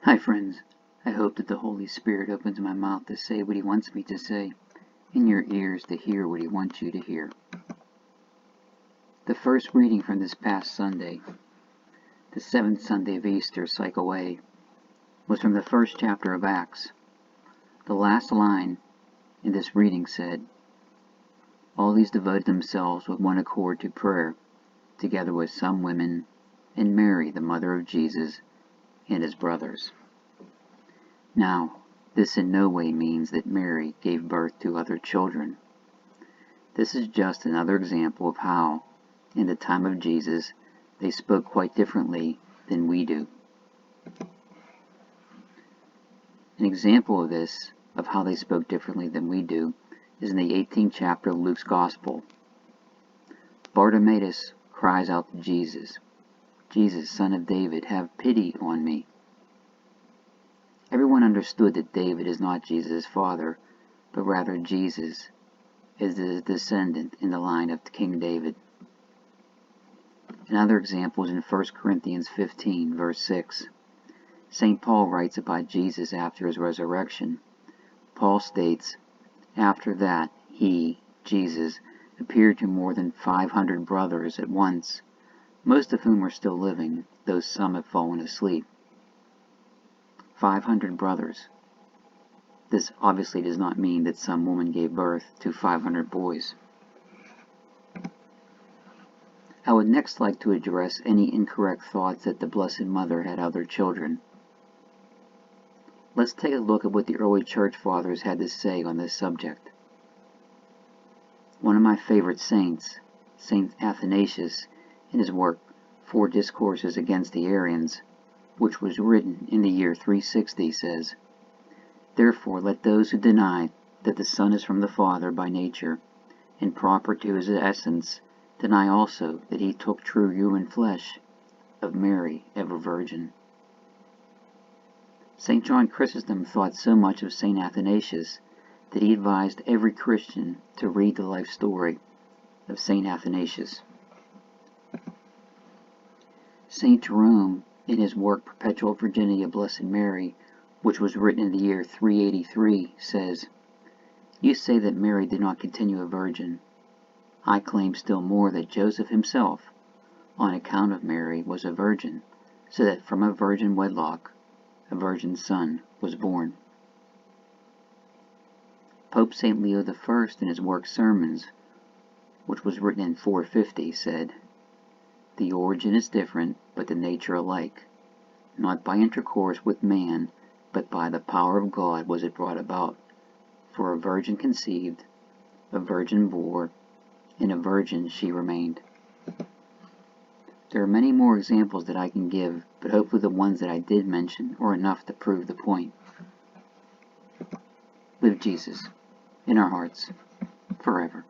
Hi friends, I hope that the Holy Spirit opens my mouth to say what He wants me to say, and your ears to hear what He wants you to hear. The first reading from this past Sunday, the seventh Sunday of Easter, Cycle A, was from the first chapter of Acts. The last line in this reading said, "All these devoted themselves with one accord to prayer, together with some women, and Mary, the mother of Jesus, and his brothers." Now, this in no way means that Mary gave birth to other children. This is just another example of how, in the time of Jesus, they spoke quite differently than we do. An example of this, of how they spoke differently than we do, is in the 18th chapter of Luke's Gospel. Bartimaeus cries out to Jesus, "Jesus, Son of David, have pity on me." Everyone understood that David is not Jesus' father, but rather Jesus is the descendant in the line of King David. Another example is in 1 Corinthians 15, verse 6. St. Paul writes about Jesus after his resurrection. Paul states, "After that, he, Jesus, appeared to more than 500 brothers at once, most of whom are still living, though some have fallen asleep." 500 brothers. This obviously does not mean that some woman gave birth to 500 boys. I would next like to address any incorrect thoughts that the Blessed Mother had other children. Let's take a look at what the early church fathers had to say on this subject. One of my favorite saints, Saint Athanasius, in his work, Four Discourses Against the Arians, which was written in the year 360, says, "Therefore let those who deny that the Son is from the Father by nature, and proper to his essence, deny also that he took true human flesh of Mary, ever virgin." St. John Chrysostom thought so much of St. Athanasius that he advised every Christian to read the life story of St. Athanasius. St. Jerome, in his work Perpetual Virginity of Blessed Mary, which was written in the year 383, says, "You say that Mary did not continue a virgin. I claim still more that Joseph himself, on account of Mary, was a virgin, so that from a virgin wedlock a virgin son was born." Pope St. Leo I, in his work Sermons, which was written in 450, said, "The origin is different, but the nature alike. Not by intercourse with man, but by the power of God was it brought about. For a virgin conceived, a virgin bore, and a virgin she remained." There are many more examples that I can give, but hopefully the ones that I did mention are enough to prove the point. Live Jesus in our hearts forever.